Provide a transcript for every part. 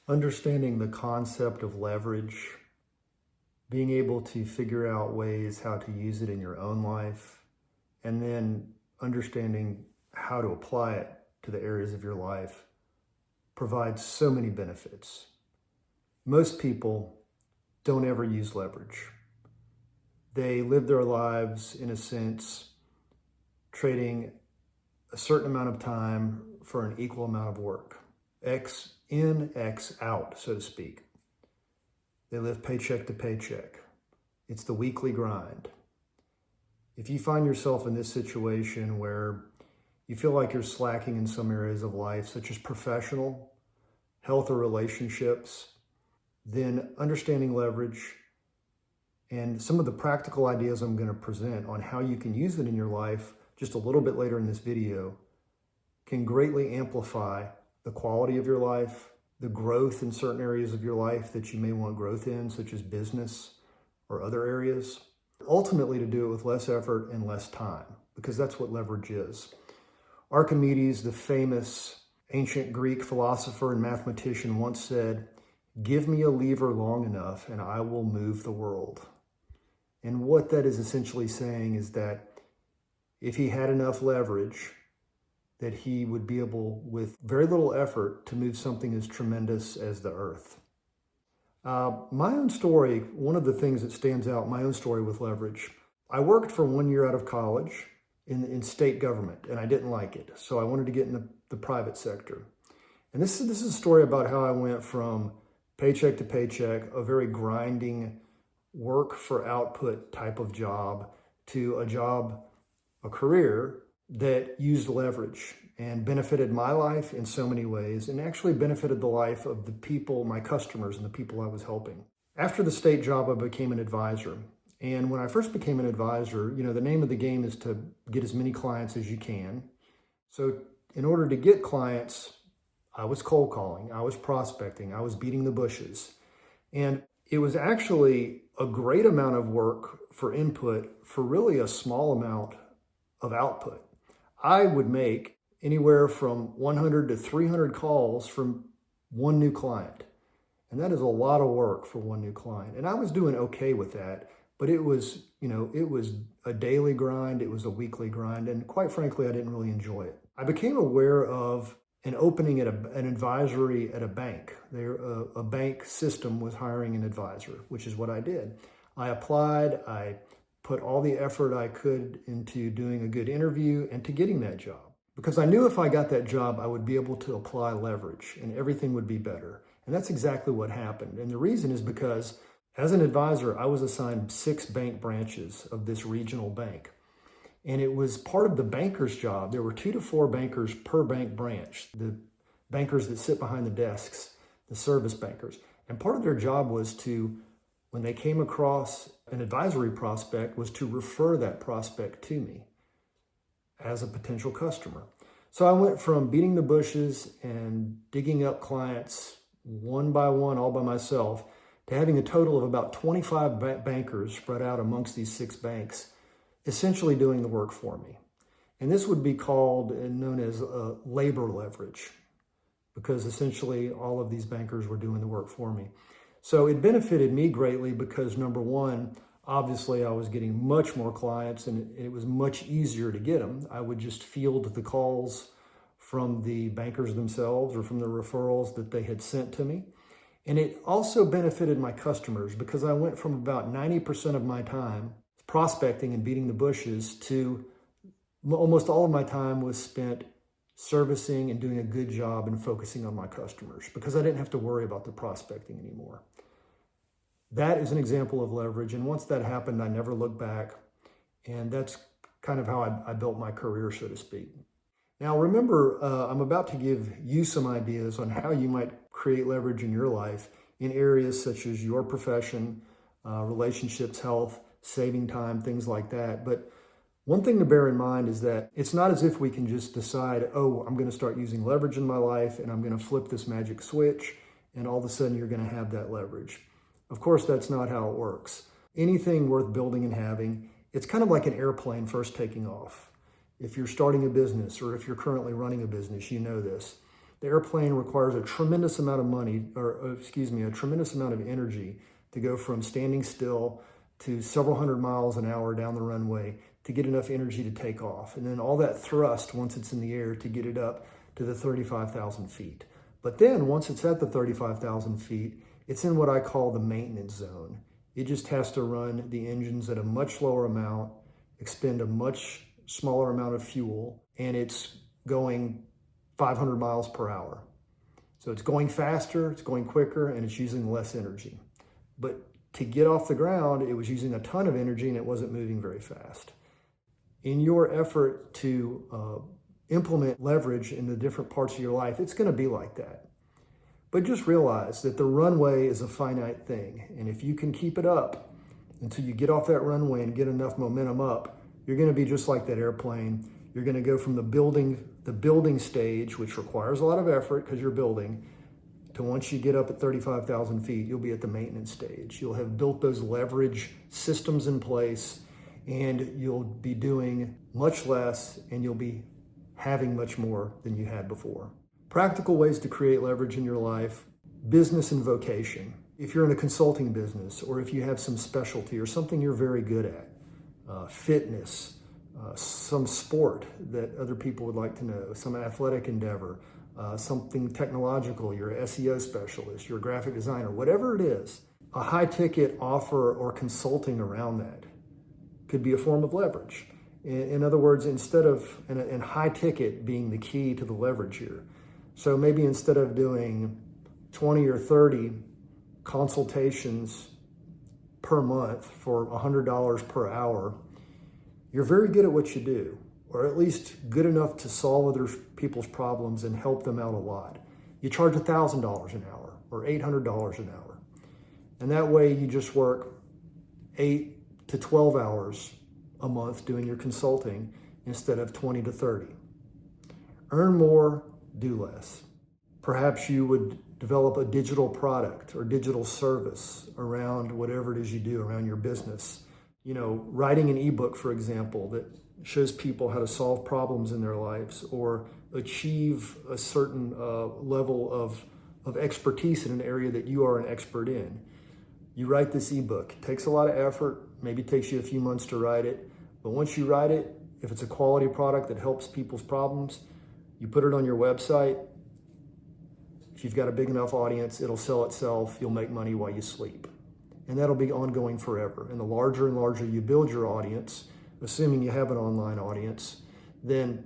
Understanding the concept of leverage, being able to figure out ways how to use it in your own life, and then understanding how to apply it to the areas of your life provides so many benefits. Most people don't ever use leverage. They live their lives, in a sense, trading a certain amount of time for an equal amount of work. X in, X out, so to speak. They live paycheck to paycheck. It's the weekly grind. If you find yourself in this situation where you feel like you're slacking in some areas of life, such as professional, health, or relationships, then understanding leverage and some of the practical ideas I'm going to present on how you can use it in your life just a little bit later in this video can greatly amplify the quality of your life, the growth in certain areas of your life that you may want growth in, such as business or other areas. Ultimately, to do it with less effort and less time, because that's what leverage is. Archimedes, the famous ancient Greek philosopher and mathematician, once said, "Give me a lever long enough and I will move the world." And what that is essentially saying is that if he had enough leverage, that he would be able, with very little effort, to move something as tremendous as the earth. My own story, one of the things that stands out, my own story with leverage, I worked for 1 year out of college in state government, and I didn't like it. So I wanted to get in the private sector. And this is a story about how I went from paycheck to paycheck, a very grinding work for output type of job, to a career that used leverage and benefited my life in so many ways, and actually benefited the life of the people, my customers, and the people I was helping. After the state job, I became an advisor. And when I first became an advisor, the name of the game is to get as many clients as you can. So in order to get clients, I was cold calling, I was prospecting, I was beating the bushes. And it was actually a great amount of work for input for really a small amount of output. I would make anywhere from 100 to 300 calls from one new client. And that is a lot of work for one new client. And I was doing okay with that, but it was a daily grind, it was a weekly grind, and quite frankly, I didn't really enjoy it. I became aware of an opening at an advisory at a bank. A bank system was hiring an advisor, which is what I did. I applied, I put all the effort I could into doing a good interview and to getting that job. Because I knew if I got that job, I would be able to apply leverage and everything would be better. And that's exactly what happened. And the reason is because as an advisor, I was assigned 6 bank branches of this regional bank. And it was part of the banker's job. There were 2 to 4 bankers per bank branch, the bankers that sit behind the desks, the service bankers. And part of their job was to, when they came across an advisory prospect, was to refer that prospect to me as a potential customer. So I went from beating the bushes and digging up clients one by one, all by myself, to having a total of about 25 bankers spread out amongst these 6 banks, essentially doing the work for me. And this would be called and known as labor leverage, because essentially all of these bankers were doing the work for me. So it benefited me greatly because, number one, obviously I was getting much more clients and it was much easier to get them. I would just field the calls from the bankers themselves or from the referrals that they had sent to me. And it also benefited my customers because I went from about 90% of my time prospecting and beating the bushes to almost all of my time was spent servicing and doing a good job and focusing on my customers because I didn't have to worry about the prospecting anymore. That is an example of leverage. And once that happened, I never looked back. And that's kind of how I built my career, so to speak. Now, remember, I'm about to give you some ideas on how you might create leverage in your life in areas such as your profession, relationships, health, saving time, things like that. But one thing to bear in mind is that it's not as if we can just decide, oh, I'm going to start using leverage in my life and I'm going to flip this magic switch and all of a sudden you're going to have that leverage. Of course, that's not how it works. Anything worth building and having, it's kind of like an airplane first taking off. If you're starting a business or if you're currently running a business, you know this. The airplane requires a tremendous amount of money, a tremendous amount of energy to go from standing still to several hundred miles an hour down the runway to get enough energy to take off. And then all that thrust, once it's in the air, to get it up to the 35,000 feet. But then once it's at the 35,000 feet, it's in what I call the maintenance zone. It just has to run the engines at a much lower amount, expend a much smaller amount of fuel, and it's going 500 miles per hour. So it's going faster, it's going quicker, and it's using less energy. But to get off the ground, it was using a ton of energy and it wasn't moving very fast. In your effort to implement leverage in the different parts of your life, it's going to be like that. But just realize that the runway is a finite thing. And if you can keep it up until you get off that runway and get enough momentum up, you're going to be just like that airplane. You're going to go from the building stage, which requires a lot of effort because you're building, to once you get up at 35,000 feet, you'll be at the maintenance stage. You'll have built those leverage systems in place, and you'll be doing much less, and you'll be having much more than you had before. Practical ways to create leverage in your life: business and vocation. If you're in a consulting business, or if you have some specialty or something you're very good at, fitness, some sport that other people would like to know, some athletic endeavor, something technological, you're an SEO specialist, you're a graphic designer, whatever it is, a high ticket offer or consulting around that could be a form of leverage. In other words, instead of, and high ticket being the key to the leverage here. So maybe instead of doing 20 or 30 consultations per month for $100 per hour, you're very good at what you do, or at least good enough to solve other people's problems and help them out a lot. You charge $1,000 an hour or $800 an hour. And that way you just work 8 to 12 hours a month doing your consulting instead of 20 to 30. Earn more, do less. Perhaps you would develop a digital product or digital service around whatever it is you do around your business. You know, writing an ebook, for example, that shows people how to solve problems in their lives or achieve a certain level of expertise in an area that you are an expert in. You write this ebook. It takes a lot of effort. Maybe it takes you a few months to write it. But once you write it, if it's a quality product that helps people's problems, you put it on your website. If you've got a big enough audience, it'll sell itself. You'll make money while you sleep. And that'll be ongoing forever. And the larger and larger you build your audience, assuming you have an online audience, then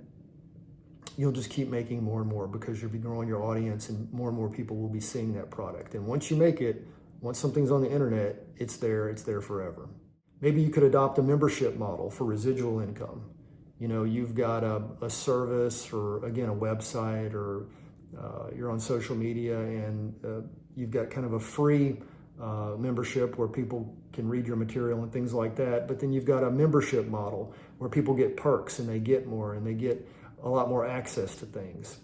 you'll just keep making more and more because you'll be growing your audience and more people will be seeing that product. And once you make it, once something's on the internet, it's there forever. Maybe you could adopt a membership model for residual income. You know, you've got a service or, again, a website, or you're on social media and you've got kind of a free membership where people can read your material and things like that. But then you've got a membership model where people get perks and they get more and they get a lot more access to things.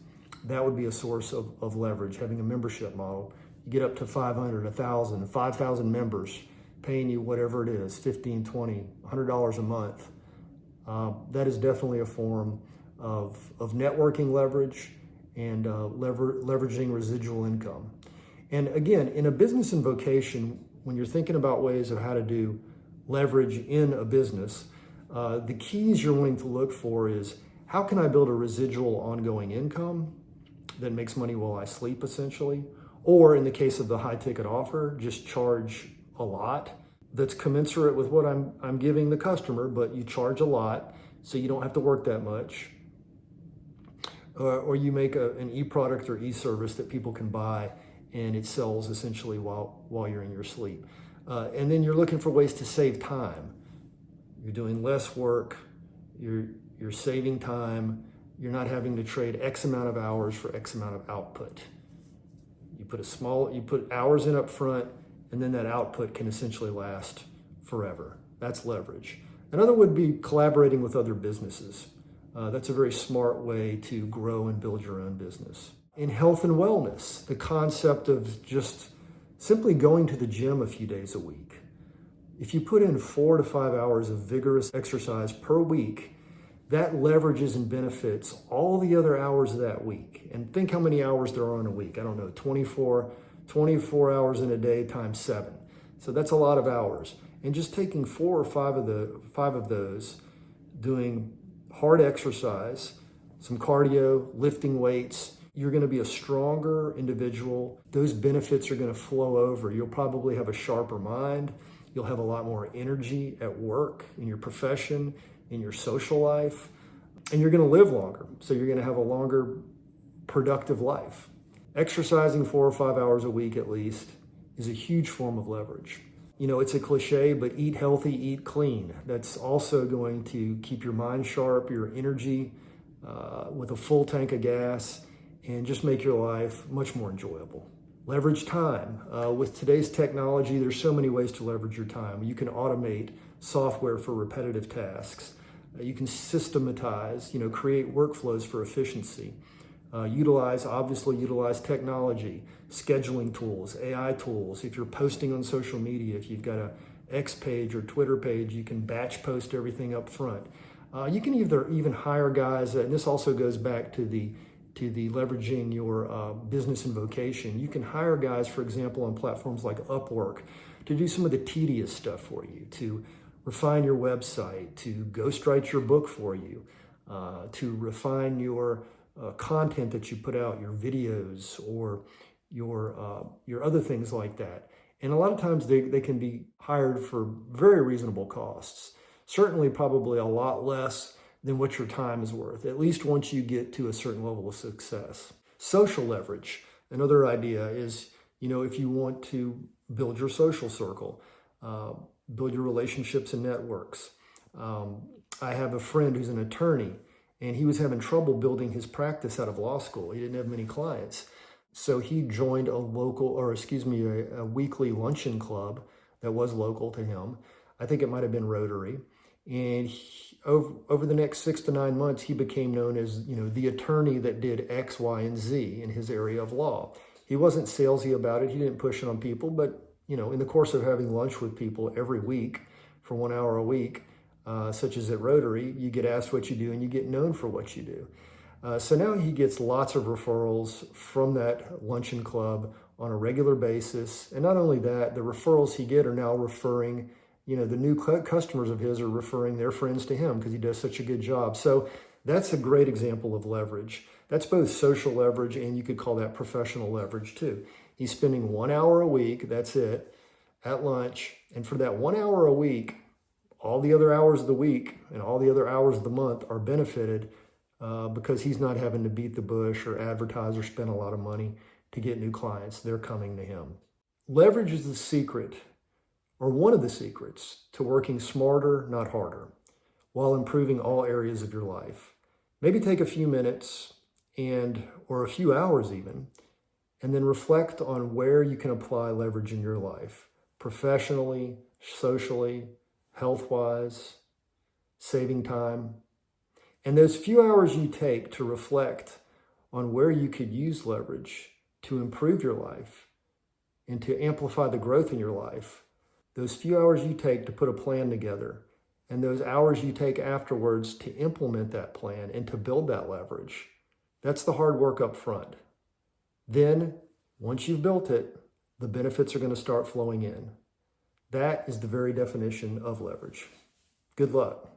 That would be a source of leverage, having a membership model. You get up to 500, 1,000, 5,000 members paying you whatever it is, $15, $20, $100 a month. That is definitely a form of networking leverage and leveraging residual income. And again, in a business and vocation, when you're thinking about ways of how to do leverage in a business, the keys you're wanting to look for is, how can I build a residual ongoing income that makes money while I sleep, essentially? Or in the case of the high ticket offer, just charge a lot that's commensurate with what I'm giving the customer, but you charge a lot so you don't have to work that much. Or you make an e-product or e-service that people can buy and it sells essentially while you're in your sleep. And then you're looking for ways to save time. You're doing less work, you're saving time, you're not having to trade X amount of hours for X amount of output. You put hours in up front, and then that output can essentially last forever. That's leverage. Another would be collaborating with other businesses. That's a very smart way to grow and build your own business. In health and wellness, the concept of just simply going to the gym a few days a week. If you put in 4 to 5 hours of vigorous exercise per week, that leverages and benefits all the other hours of that week. And think how many hours there are in a week. I don't know, 24 hours in a day times 7. So that's a lot of hours. And just taking 4 or 5 of those, doing hard exercise, some cardio, lifting weights, you're going to be a stronger individual. Those benefits are going to flow over. You'll probably have a sharper mind. You'll have a lot more energy at work, in your profession, in your social life, and you're going to live longer. So you're going to have a longer, productive life. Exercising 4 or 5 hours a week at least is a huge form of leverage. You know, it's a cliche, but eat healthy, eat clean. That's also going to keep your mind sharp, your energy with a full tank of gas, and just make your life much more enjoyable. Leverage time. With today's technology, there's so many ways to leverage your time. You can automate software for repetitive tasks. You can systematize, create workflows for efficiency. Utilize technology, scheduling tools, AI tools. If you're posting on social media, if you've got a X page or Twitter page, you can batch post everything up front. You can even hire guys, and this also goes back to the leveraging your business and vocation. You can hire guys, for example, on platforms like Upwork to do some of the tedious stuff for you, to refine your website, to ghostwrite your book for you, to refine your content that you put out, your videos or your other things like that. And a lot of times they can be hired for very reasonable costs. Certainly probably a lot less than what your time is worth, at least once you get to a certain level of success. Social leverage. Another idea is, if you want to build your social circle, build your relationships and networks. I have a friend who's an attorney, and he was having trouble building his practice out of law school. He didn't have many clients. So he joined a weekly luncheon club that was local to him. I think it might have been Rotary. And over the next 6 to 9 months, he became known as, the attorney that did X, Y, and Z in his area of law. He wasn't salesy about it. He didn't push it on people. But, in the course of having lunch with people every week for 1 hour a week, such as at Rotary, you get asked what you do and you get known for what you do. So now he gets lots of referrals from that luncheon club on a regular basis. And not only that, the referrals he get are now referring, the new customers of his are referring their friends to him because he does such a good job. So that's a great example of leverage. That's both social leverage and you could call that professional leverage too. He's spending 1 hour a week, that's it, at lunch. And for that 1 hour a week, all the other hours of the week and all the other hours of the month are benefited because he's not having to beat the bush or advertise or spend a lot of money to get new clients. They're coming to him. Leverage is the secret, or one of the secrets, to working smarter, not harder, while improving all areas of your life. Maybe take a few minutes or a few hours even, and then reflect on where you can apply leverage in your life, professionally, socially, health-wise, saving time. And those few hours you take to reflect on where you could use leverage to improve your life and to amplify the growth in your life, those few hours you take to put a plan together, and those hours you take afterwards to implement that plan and to build that leverage, that's the hard work up front. Then, once you've built it, the benefits are going to start flowing in. That is the very definition of leverage. Good luck.